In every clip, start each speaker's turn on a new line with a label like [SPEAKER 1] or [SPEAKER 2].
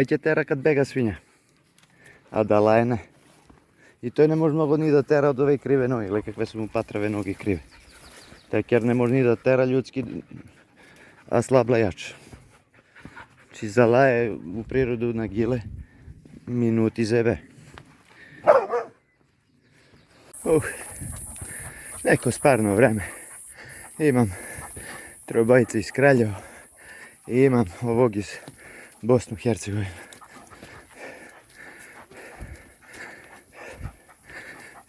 [SPEAKER 1] Ovaj će tera kad bega svinja. A da laje ne. I to ne može mnogo ni da tera od ove krive noge, gledaj kakve su mu patrave noge krive. Teker ne može ni da tera ljudski, a slab lajač. Znači zalaje u prirodu na gile, minuti zebe. Neko sparno vreme. Imam trobojice iz Kraljeva i imam ovog iz Bosnu i Hercegovinu.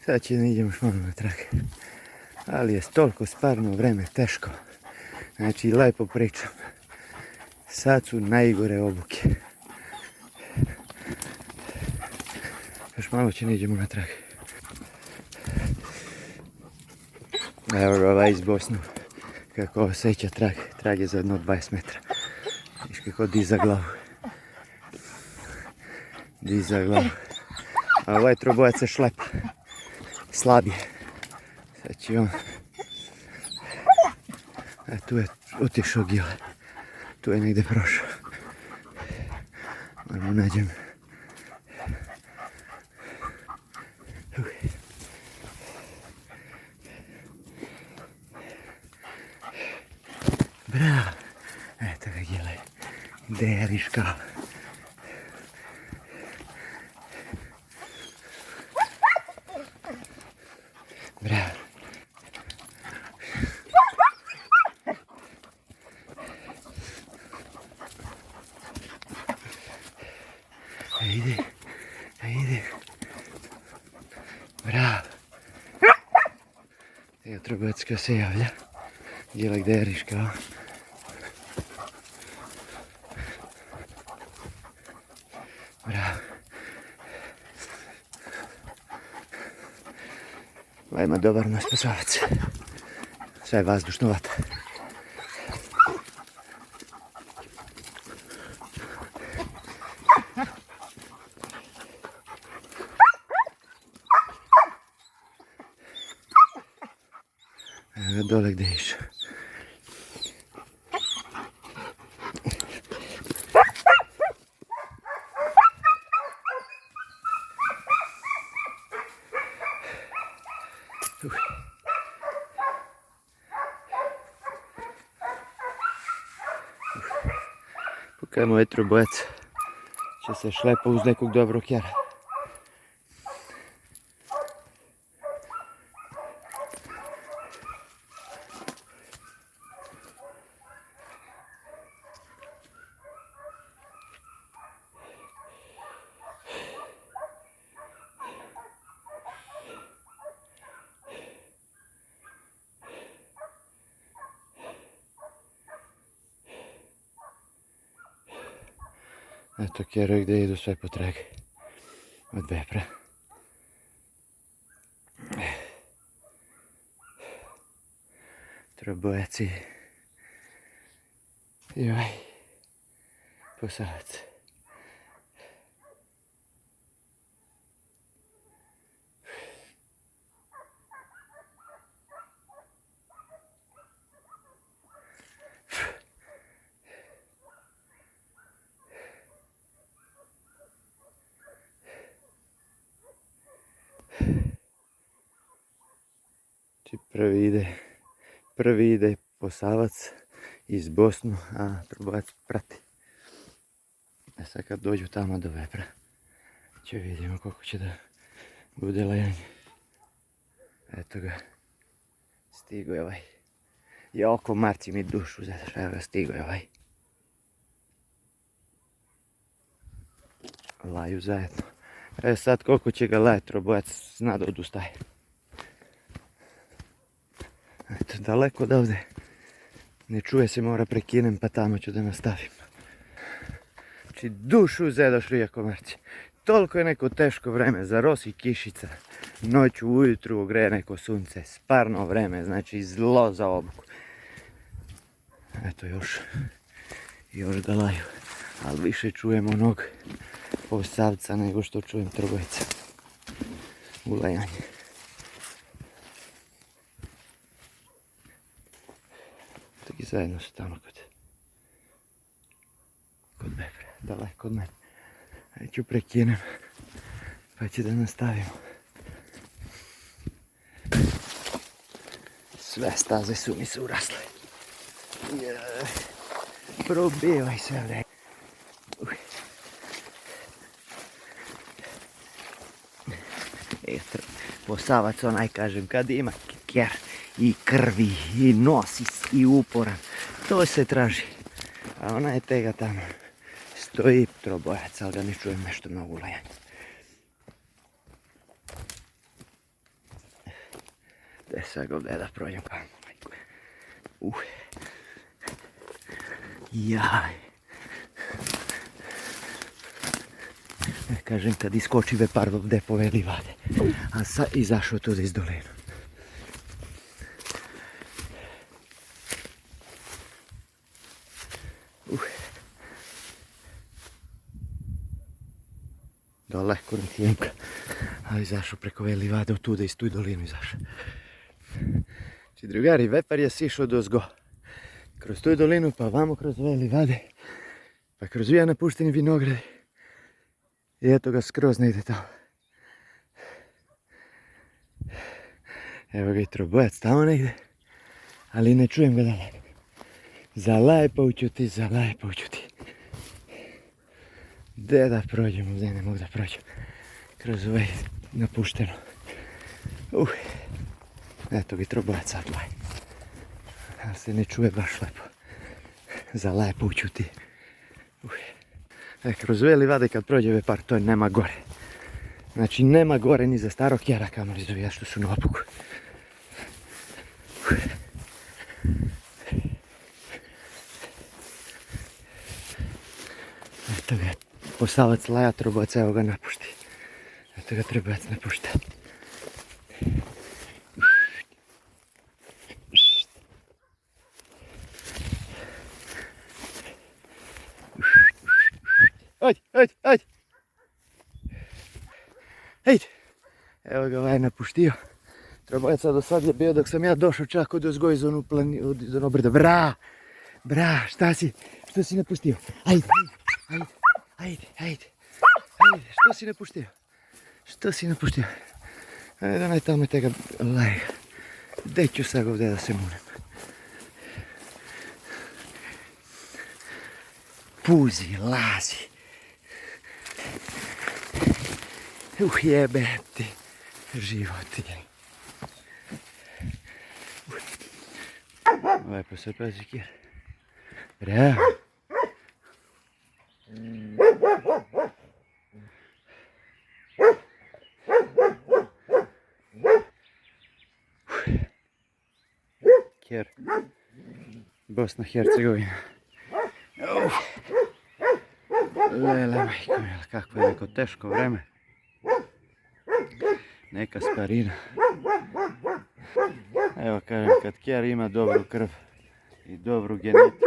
[SPEAKER 1] Sad će da idemo još malo na trag. Ali je toliko sparno vreme, teško. Znači lepo pričam. Sad su najgore obuke. Još malo će da idemo na trag. Evo ga ovaj iz Bosnu. Kako osjeća trag. Trag je za jedno 20 metra. Viš kako diza glavu. Diza glavu. A ovaj trobojac se šlepa. Slabije. Sad će on. A tu je otišao gile. Tu je negdje prošao. Moramo nađem. Bravo. Eto ga gile. Deriška. Bravo. Ajde, ajde. Bravo. Evo trobacka se javlja. Gdje gdje je riška. Bravo. Ovaj ima dobar naspasavac. Sve je vazdušno vata. Evo dole gdje je išao. Pokaj moj trobojac će se šlepa uz nekog dobrog jara. Eto kjeroj gdje idu sve po trag od bepra. Trobojaci i ovaj posavac. Prvi ide posavac iz Bosnu, a trobojac prati. A sad kad dođu tamo do vepra, će vidimo koliko će da bude lajanje. Eto ga, stigo je ovaj. Jako marci mi dušu, evo ga, stigo je ovaj. Laju zajedno. Evo sad koliko će ga lajati, trobojac zna da odustaje. Eto, daleko odavde. Ne čuje se, mora prekinem, pa tamo ću da nastavim. Znači, dušu zedošli jako marci. Toliko je neko teško vreme, zarosi kišica. Noću, ujutru ogreje neko sunce. Sparno vreme, znači zlo za obuku. Eto još ga laju. Ali više čujem onog posavca nego što čujem trobojca. U lajanje. Taki zajedno su tamo kod bepra, daleko od mene. Sad ću prekinem, pa će da nastavimo. Sve staze su mi se urasle. Probivaj se ovdje. Posavac onaj, kažem, kad ima kjer i krvi i nos i uporan, to se traži. A ona je tega tamo. Stoji trobojac, ali da ne čujem nešto mnogo ulajanje. Gdje sad ovdje da prođem kamo. Jaj. Kažem, kad iskoči vepar ovdje poveli vade. A sad izašao tudi iz dolinu. Daleko na tijemka. Ali izašao preko veli vade, od tuda iz tu dolinu izašao. Či drugari, vepar je sišao dozgo. Kroz tu dolinu, pa vamo kroz veli vade. Pa kroz vija napušteni vinogradi. I eto ga skroz negdje tamo. Evo ga i trobojac tamo negdje. Ali ne čujem ga daleko. Zalaje poučuti, zalaje poučuti. Gdje da prođem, ovdje ne mogu da prođem. Kroz ovaj napušteno. Eto ga i trobojac sad laje. Ali se ne čuje baš lepo. Zalaje poučuti. Kroz veli vade kad prođe vepar, to nema gore. Znači nema gore ni za starog kjera, kamoli za što su na opuku. Eto ga, posavac laja, trobojac, evo ga napušti. Eto ga trobojac napušta. Ajde. Ejde. Evo ga ovaj napuštio. Trobojaca do sad je bio dok sam ja došao čak od ozgo iz onu brda. Bra, šta si? Što si napustio? Ajde. Što si napustio? Ajde, onaj tamo tega lajega. Gdje ću sad ovdje da se munem? Puzi, lazi. Jebe ti životinje. Lepo se pazi kjer. Bravo. Kjer. Bosna Hercegovina. Lele majko mila, kako je neko teško vreme. Neka sparina. Evo kažem, kad kjer ima dobru krv i dobru genetiku,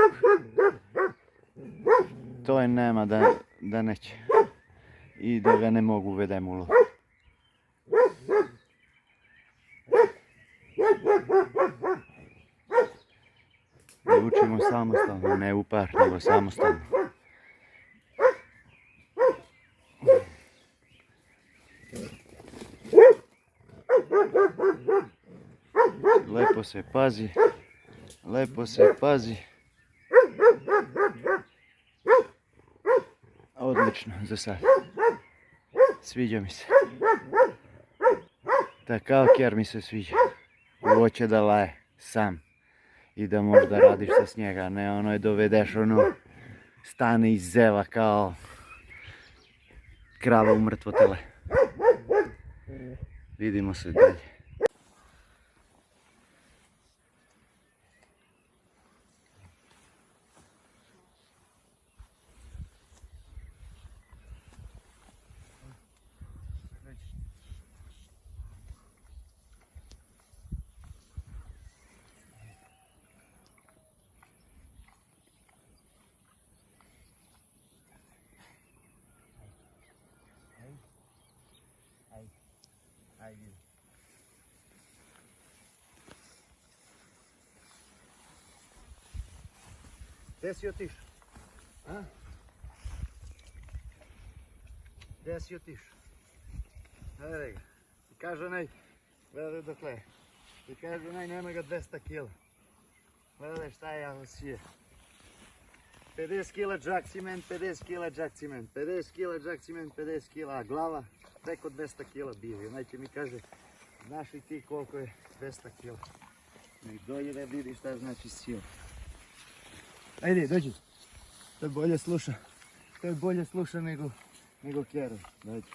[SPEAKER 1] to je nema da neće. I da ga ne mogu uvedem u lov. Da učimo samostalno, ne u par, nego samostalno. Lepo se pazi. Odlično za sad. Sviđa mi se. Takav kjer mi se sviđa. Hoće da laje sam. I da možda radiš sa s njega, ne ono je dovedeš ono, stane iz zeva kao krava u mrtvo tele. Vidimo se dalje. Ajde. Gdje si otišao? A? Gdje si otišao? Gledaj ga. I kaže onaj, gledaj dokle. I kaže onaj, nema ga 200 kila. Gledaj šta je ovo sije. 50 kila džak ciment, 50 kila džak ciment, 50 kila džak ciment, 50 kila, a glava preko 200 kila bili. Onaj mi kaže, znaš li ti koliko je 200 kila? Nek dođe da vidi šta znači sila. Ajde, dođi. To je bolje sluša. To je bolje sluša nego Kero. Dođi.